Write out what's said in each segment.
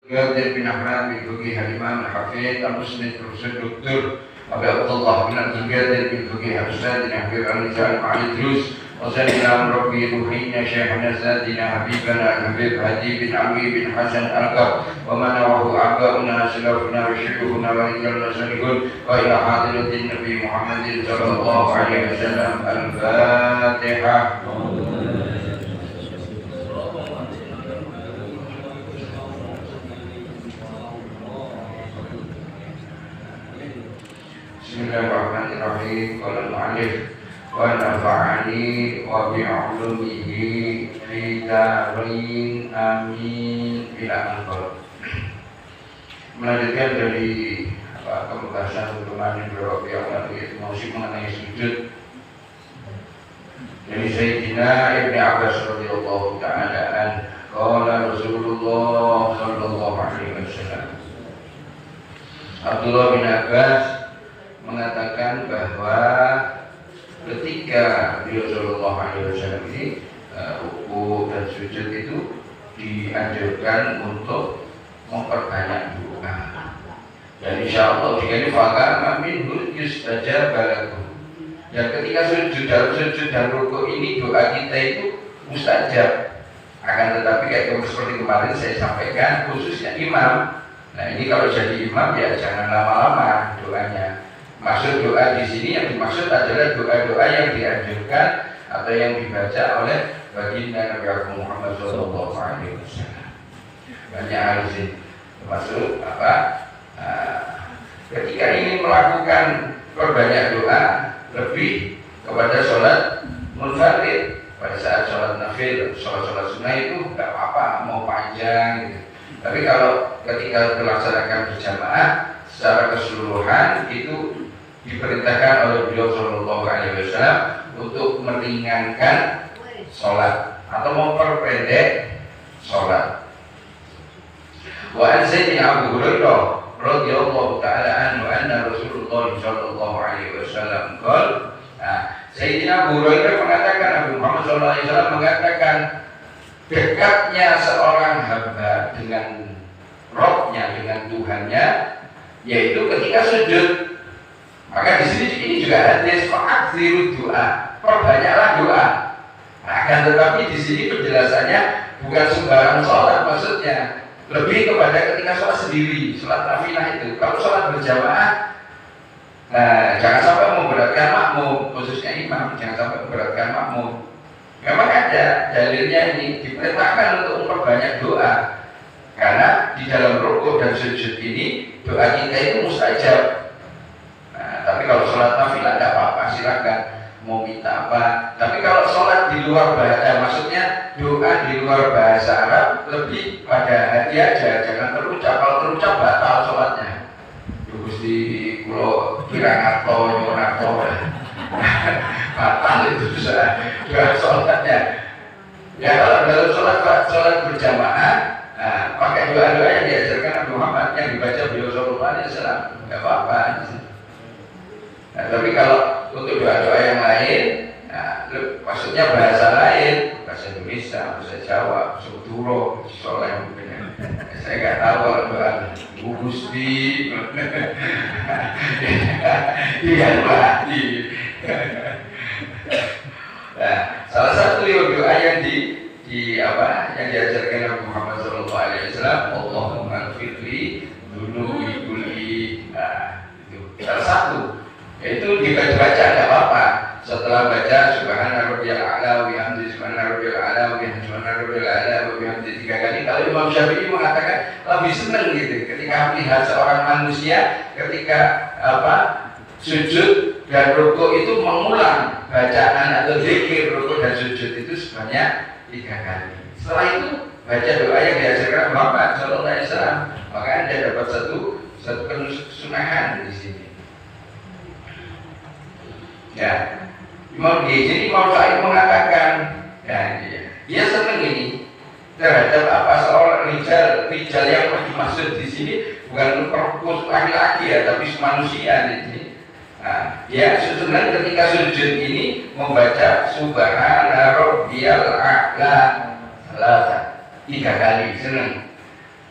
Qadir bin Ahmad bin Fuqih al-Imam al-Hafidh al-Musnid Profesor Dr. Abu Abdullah bin Abdul Qadir bin Fuqih al-Ustadz bin Habib al-Nizam al-Idrus وسلم ربي روحينا شيخنا سادنا حبيبنا الحبيب هدي بن علي بن حسن القب ومنعه آباؤنا سلفنا وشيوخنا ورجالنا سلكون وإلى حضرة النبي محمد صلى الله عليه وسلم الفاتحة. Bismillahirrahmanirrahim. Qala al-mu'allif wa nafa'ani wa bi'ulumihi fi darin amin ila akhir. Melanjutkan dari pembahasan kemarin beberapa yang masih mengenai sujud dari Sayyidina Ibnu Abbas radhiyallahu ta'ala an qala Rasulullah sallallahu alaihi wasallam. Abdullah bin Abbas mengatakan bahwa ketika beliau sallallahu alaihi wasallam ini ruku dan sujud itu dianjurkan untuk memperbanyak doa. Dan insya Allah jika ini fakana minhu yustajab lakum. Dan ketika sujud dan ruku ini doa kita itu mustajab. Akan tetapi kayak seperti kemarin saya sampaikan khususnya imam. Nah ini kalau jadi imam ya jangan lama-lama doanya. Maksud doa di sini yang dimaksud adalah doa-doa yang dianjurkan atau yang dibaca oleh baginda Nabi Muhammad SAW. Banyak harus termasuk apa? Ketika ingin melakukan perbanyak doa lebih kepada sholat munfarid pada saat sholat nafil, sholat sunnah itu nggak apa-apa mau panjang gitu. Tapi kalau ketika dilaksanakan berjamaah secara keseluruhan itu diperintahkan oleh beliau sallallahu alaihi wasallam untuk meringankan sholat atau memperpendek sholat. Wa an sayyidina Abu Hurairah radhiyallahu ta'ala anhu anna Rasulullah sallallahu alaihi wasallam qala. Sayyidina Abu Hurairah mengatakan, Nabi Muhammad sallallahu alaihi wasallam mengatakan dekatnya seorang hamba dengan Rabb-nya, dengan Tuhannya, yaitu ketika sujud. Maka di sini ini juga hadis fa'adziru doa, perbanyaklah doa. Akan tetapi di sini penjelasannya bukan sembarang sholat maksudnya, lebih kepada ketika sholat sendiri, sholat nafilah itu. Kalau sholat berjamaah, nah jangan sampai memberatkan makmum, khususnya imam, jangan sampai memberatkan makmum. Memang ada dalilnya ini diperintahkan untuk memperbanyak doa, karena di dalam rukuk dan sujud ini doa kita itu mustajab. Tapi kalau sholat nafilah tidak apa-apa, silakan mau minta apa. Tapi kalau sholat di luar bahasa, maksudnya doa di luar bahasa Arab lebih pada hati aja, jangan terucap. Kalau terucap batal sholatnya. Gusti kulo kirang atau nyonato, batal itu bisa doa sholatnya. Ya kalau dalam sholat berjamaah, pakai doa-doa yang diajarkan Nabi Muhammad yang dibaca beliau sallallahu alaihi wasallam, nggak apa-apa. Nah, tapi kalau untuk doa-doa yang lain, maksudnya bahasa lain, bahasa Indonesia, bahasa Jawa, bahasa Madura, Soleh mungkin. Saya nggak tahu kalau doa Bu Gusti, iya berarti. Nah, salah satu doa yang yang diajarkan Nabi Muhammad SAW, Allahumma firli dunubi kulli. Nah, itu salah satu. Itu dibaca tidak apa-apa. Setelah baca subhana rabbiyal a'la wa bihamdi subhana rabbiyal a'la wa bihamdi subhana rabbiyal a'la wa bihamdi 3 kali. Kalau Imam Syafi'i mengatakan lebih senang gitu ketika melihat seorang manusia ketika sujud dan rukuk itu mengulang bacaan atau zikir rukuk dan sujud itu sebanyak 3 kali. Setelah itu baca doa yang diajarkan Muhammad sallallahu alaihi wasallam. Maka Anda dapat satu kesunahan di sini. Ya, Imam Syafi'i mengatakan, ya, dia senang ini terhadap seorang rijal yang dimaksud di sini bukan perempuan laki-laki ya, tapi manusia di sini. Nah, dia senang ketika sujud ini membaca Subhana Rabbiyal A'la 3 kali, senang.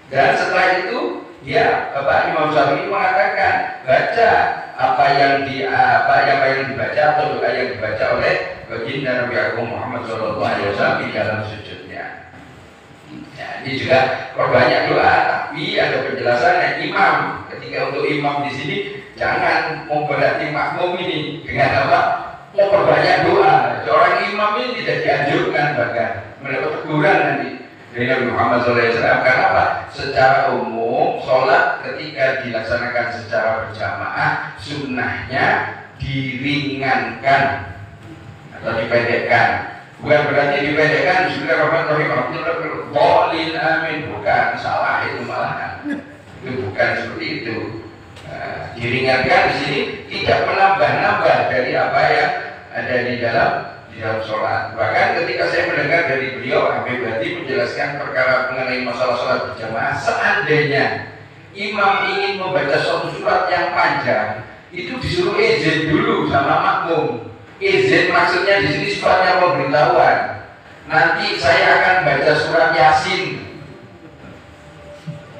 Dan setelah itu ya Bapak Imam Syafi'i mengatakan baca apa yang dibaca atau doa yang dibaca oleh baginda Nabi Agung Muhammad SAW di dalam sujudnya. Ya, ini juga perbanyak doa, tapi ada penjelasannya imam. Ketika untuk imam di sini jangan memberati makmum ini dengan apa? Memperbanyak doa. Seorang imam ini tidak dianjurkan bahkan mendapat teguran nanti dari Nabi Muhammad SAW. Karena apa? Secara umum sholat ketika dilaksanakan secara berjamaah sunnahnya diringankan atau dipendekkan. Bukan berarti dipendekkan Bismillahirrahmanirrahim bolin amin, bukan, salah itu malahan. Itu bukan seperti itu. Diringankan di sini tidak menambah-nambah dari apa yang ada di dalam sholat. Bahkan ketika saya mendengar dari beliau Habib Hadi menjelaskan perkara mengenai masalah sholat berjamaah, seandainya imam ingin membaca suatu surat yang panjang, itu disuruh izin dulu sama makmum. Izin maksudnya di sini sifatnya pemberitahuan. Nanti saya akan baca surat Yasin.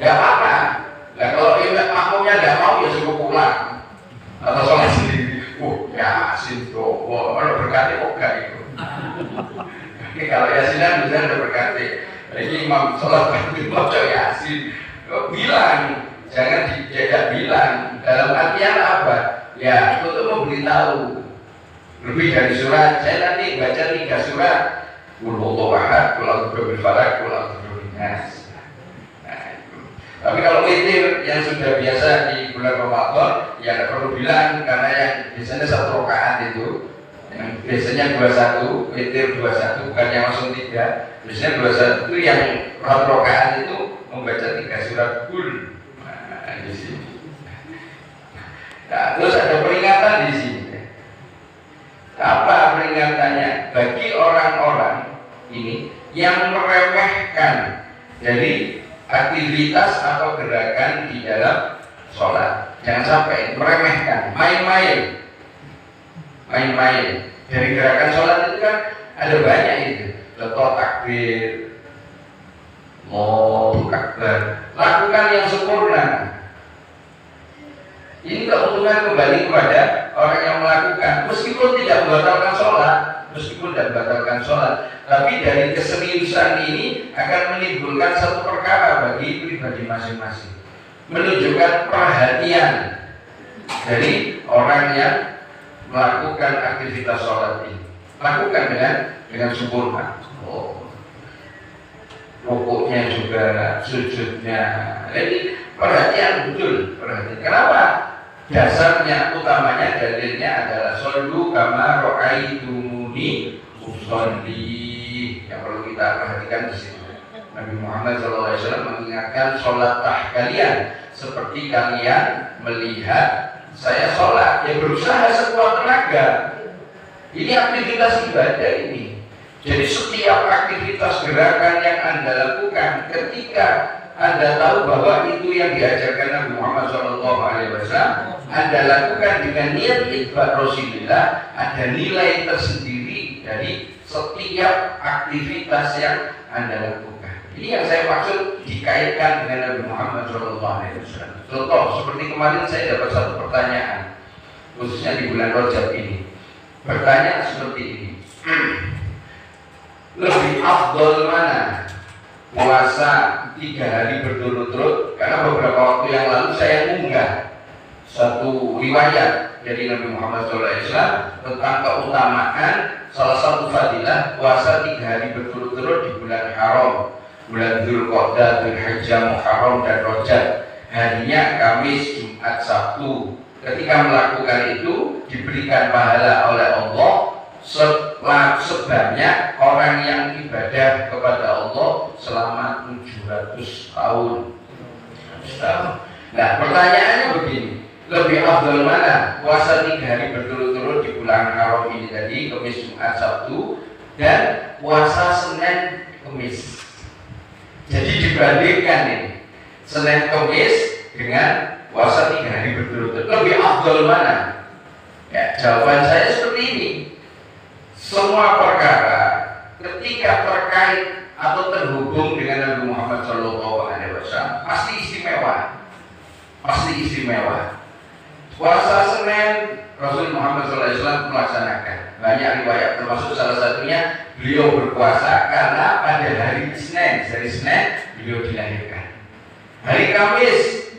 Gak apa-apa. Nah, kalau makmumnya gak mau ya suruh pulang atau sholat sendiri. Yasin tuh, kalau berkati kok gak itu. Kalau Yasinan bisa ada berkati. Ini imam sholat baca Yasin. Bilang, jangan dijajak bilang. Dalam artian apa? Ya, untuk memberitahu. Lebih dari surat, saya nanti baca 3 surat. Qul huwallahu ahad, qul a'udzu birabbil falaq, qul a'udzu birabbin nas. Tapi kalau witir yang sudah biasa di bulan Ramadan, ya tidak perlu bilang karena yang biasanya 1 rakaat itu, yang biasanya 21, witir 21, bukan yang langsung 3. Biasanya 21 itu yang 1 rakaat itu membaca 3 surat Qul. Di sini. Nah, terus ada peringatan di sini. Apa peringatannya? Bagi orang-orang ini yang meremehkan dari aktivitas atau gerakan di dalam sholat, jangan sampai meremehkan, main-main dari gerakan sholat itu kan ada banyak itu. Contoh takbir, Allahu Akbar, lakukan yang sempurna. Ini keuntungan kembali kepada orang yang melakukan, meskipun tidak membatalkan sholat, tapi dari keseriusan ini akan menimbulkan satu perkara bagi pribadi masing-masing, menunjukkan perhatian dari orang yang melakukan aktivitas sholat ini. Lakukan dengan sempurna. Rukuknya juga, sujudnya. Jadi perhatian betul, perhatian. Kenapa? Dasarnya, utamanya dalilnya adalah shollu kama ra'aitumuni usolli. Yang perlu kita perhatikan di sini. Nabi Muhammad SAW mengingatkan sholatlah kalian seperti kalian melihat saya sholat. Ya berusaha sekuat tenaga. Ini aktivitas ibadah ini. Jadi setiap aktivitas gerakan yang Anda lakukan ketika Anda tahu bahwa itu yang diajarkan Nabi Muhammad SAW, Anda lakukan dengan niat ittiba' Rasulillah, ada nilai tersendiri dari setiap aktivitas yang Anda lakukan. Ini yang saya maksud dikaitkan dengan Nabi Muhammad SAW. Contoh seperti kemarin saya dapat satu pertanyaan, khususnya di bulan Rajab ini. Pertanyaan seperti ini. Lebih afdol mana? Puasa 3 hari berturut-turut? Karena beberapa waktu yang lalu saya mengunggah satu riwayat dari Nabi Muhammad SAW tentang keutamaan salah satu fadilah puasa 3 hari berturut-turut di bulan haram, bulan Dzulqa'dah, Dzulhijjah, Muharram dan Rajab. Harinya Kamis, Jumat, Sabtu. Ketika melakukan itu diberikan pahala oleh Allah sebanyak orang yang ibadah kepada Allah selama 700 tahun. Nah, pertanyaannya begini, lebih afdal mana? Puasa 3 hari berturut-turut di bulan haram ini tadi, Kamis, Jumat, Sabtu, dan puasa Senin, Kamis. Jadi dibandingkan ini, Senin, Kamis dengan puasa 3 hari berturut-turut, lebih afdal mana? Ya, jawaban saya seperti ini. Semua perkara ketika terkait atau terhubung dengan Nabi Muhammad SAW pasti istimewa, pasti istimewa. Puasa Senin Rasul Muhammad SAW melaksanakan banyak riwayat, termasuk salah satunya beliau berpuasa karena pada hari Senin beliau dilahirkan. Hari Kamis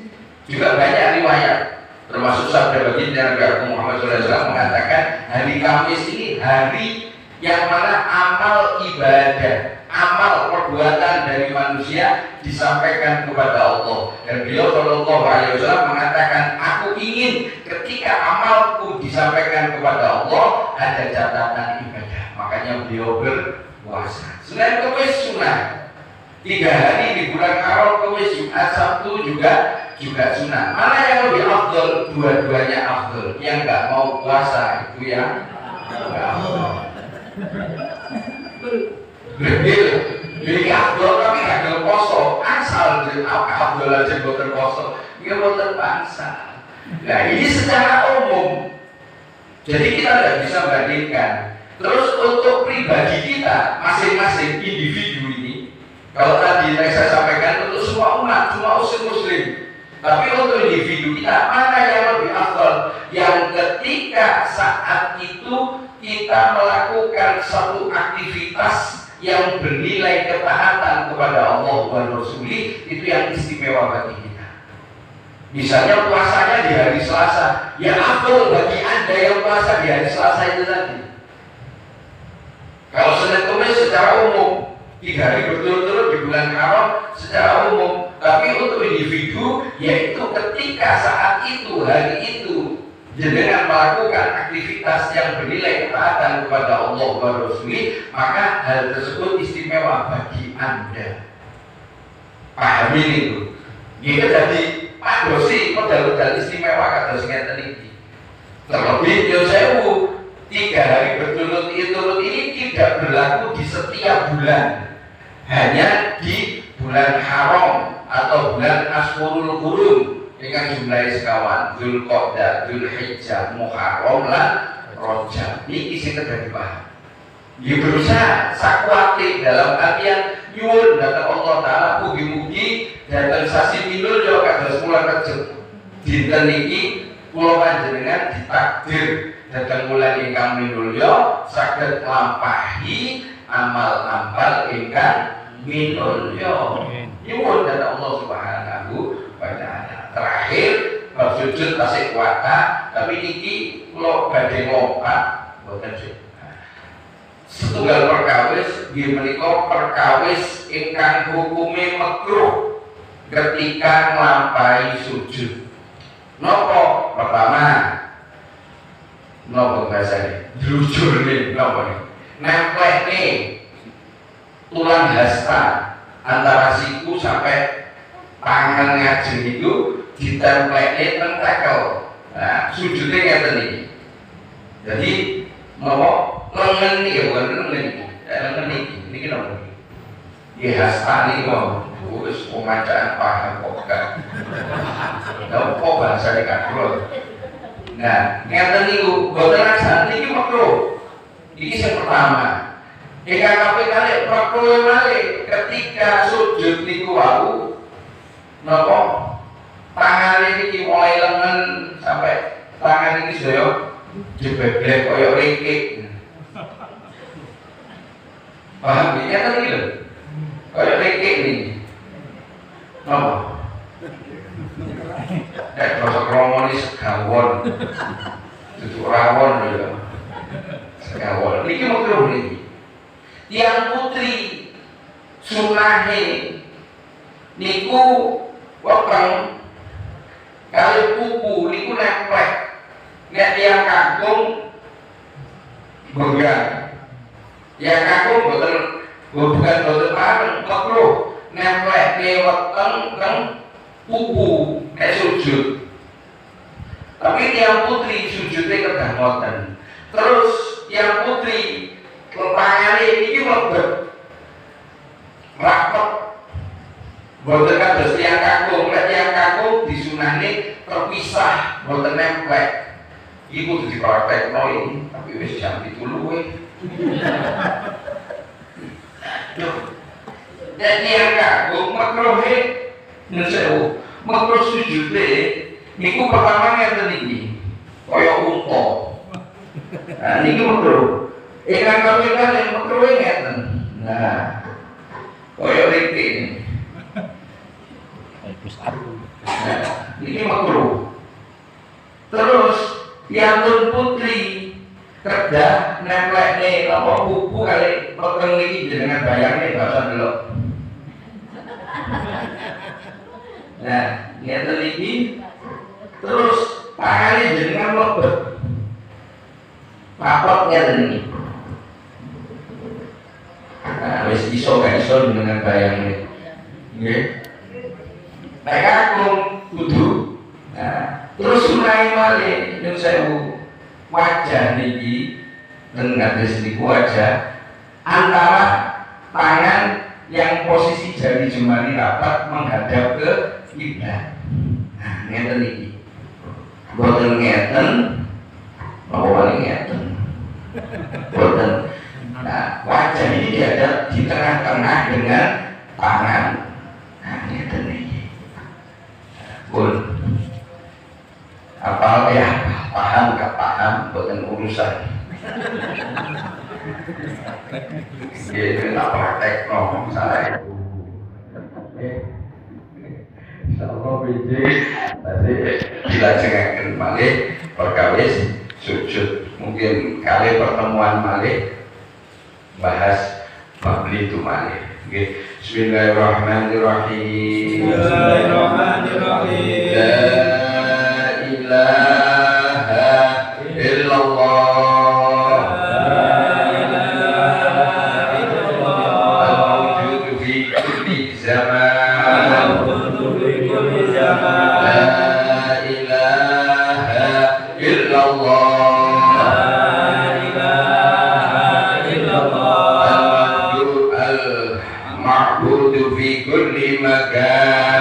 juga banyak riwayat, termasuk sabda baginda Nabi Muhammad SAW mengatakan hari Kamis ini hari yang mana amal ibadah, amal perbuatan dari manusia disampaikan kepada Allah. Dan beliau Shallallahu Alaihi Wasallam mengatakan, aku ingin ketika amalku disampaikan kepada Allah ada catatan ibadah. Makanya beliau berpuasa. Senin Kamis sunnah. 3 hari di bulan Haram, Kamis, Jumat, Sabtu juga sunnah. Mana yang lebih afdol? Dua-duanya afdol. Yang nggak mau puasa itu yang nggak afdol. Jadi afdol tapi nggak ada poso, asal afdol aja boten poso, dia boten bangsa. Nah ini secara umum. Jadi kita tidak bisa bandingkan. Terus untuk pribadi kita, masing-masing individu ini, kalau tadi saya sampaikan untuk semua umat, semua umat muslim. Tapi untuk individu kita, mana yang lebih afdal? Yang ketika saat itu kita melakukan satu aktivitas yang bernilai ketaatan kepada Allah dan Rasul-Nya, itu yang istimewa bagi kita. Misalnya puasanya di hari Selasa, ya afdal bagi Anda yang puasa di hari Selasa itu tadi. Kalau Senin Kamis secara umum, 3 hari berturut-turut di bulan Haram secara umum. Tapi untuk individu, yaitu ketika saat itu, hari itu, dengan melakukan aktivitas yang bernilai ketaatan kepada Allah dan Rasul-Nya, maka hal tersebut istimewa bagi Anda. Pahami itu. Itu jadi Pak Dosi, modal-modal istimewa kata singkatan ini. Terlebih Yosewu, 3 hari berturut-turut ini tidak berlaku di setiap bulan, hanya di bulan Haram atau bulan Ashurul Hurum dengan jumlah sekawan Dzulqa'dah, Dzulhijjah, Muharram lan Rajab. Niki sing terjadi paham. Dia berusaha sakwati dalam artian nyuwun dhateng Allah Taala mugi-mugi dhateng sasi minulya kados kula Rejab. Dinten niki kula panjenengan ditakdir dhateng wulan ingkang minulya saged nglampahi amal-amal ingkang minulya. Nyuwun dari Allah Subhanahu wa Ta'ala. Terakhir bab sujud tasik wata, tapi niki kula badhe ngompat boten sih. Setunggal perkawis nggih menika perkawis ingkang hukume makruh ketika nglampahi sujud. Napa? Pertama, napa bahasane? Jujurne napa nih? Nemplekne tulang hasta antara siku sampai tangan ngajeng itu ditemplekne teng tekel. Nah, sujudnya ngeten iki. Jadi mau lengan iki bukan lengan iki. Lengan iki niki napa iki? Ya hasta niki mau wis pemacaan paham kok kan. Lah kok bahasane kadul. Nah, ngeten niku boten rasane niki makruh. Iki sing pertama. Jika kape kali makruh malih ketika sujud niku wau napa tangan ini mulai lengan sampai tangan ini sedaya jebeblek kaya ringkik. Paham ya kan iki lho. Kaya ringkik niki. Napa? Nek basa kromo ni segawon. Itu rawon lho. Segawon. Niki makruh niki. Yang putri sunahe niku weteng kali pupu niku nemplek. Nek yang kagum begang, yang kagum bukan boten pareng makruh nemplek ne weteng teng pupu nek sujud. Tapi yang putri sujudnya kedah ngoten. Terus yang putri tangane iki mlebet rapet boten kados tiyang kakung. Nek tiyang kakung disunahne terpisah boten nemplek. Iki kudu dipraktekno iki, tapi wis jam 7 kowe. Jadi yang kagum makruhe ngesewu makruh sujude niku pertama ngeten iki kaya unta. Nah niki makruh. Ingkang kawitan yang makruhe ngeten. Nah kaya iki. Nah niki makruh. Terus yantun putri kerja nemplek nih apa buku kali peteng niki jenengan bayarnya bahasa delok. Nah, ngeten iki terus tangane jenengan mlebet. Papat ngeten iki. Nah, wis iso gak iso jenengan bayarnya. Nggih. Nek kakung kudu. Nah, terus sunai malih nyun sewu. Wajah niki tengades niku wajah antara tangan yang posisi jari jemari rapat menghadap ke kiblat. Nah, ngeten iki. Boten ngeten, apa paling ngeten. Boten. Nah, wajah ini dihadap di tengah-tengah dengan tangan. Nah, ngeten iki. Pun apa ya? Paham gak paham, bukan urusan. Gitu tak praktek no, salah itu. Insyaallah biji masih dilajengaken malih perkawis sujud. Mungkin kali pertemuan malih bahas mabli itu malih. Bismillahirrahmanirrahim. Bismillahirrahmanirrahim. La ilaha illallah. La ilaha illallah. Al-mawjudu fi kulli zaman. Al-mawjudu fi kulli zaman. La ilaha illallah. La ilaha illallah. Al-ma'budu fi kulli makan.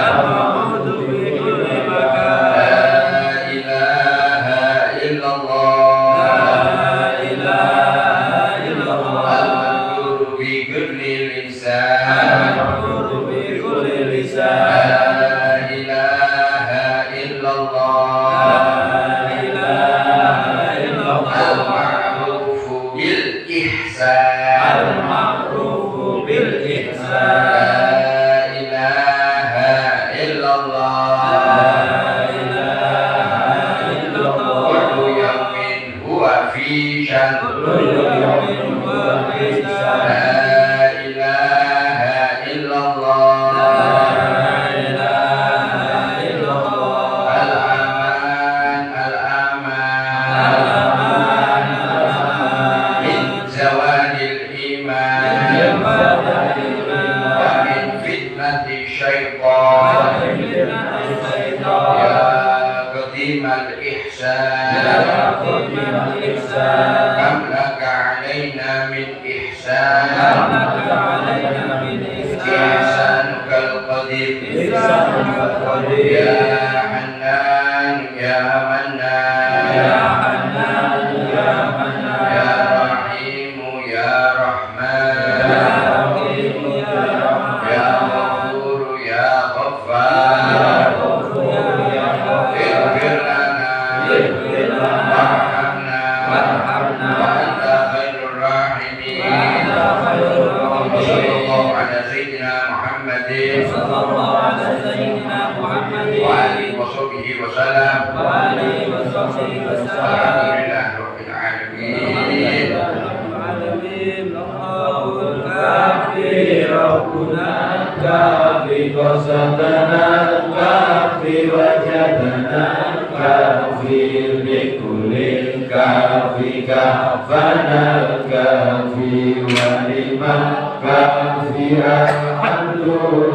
Kafi wa liman kafi alhamdulillah.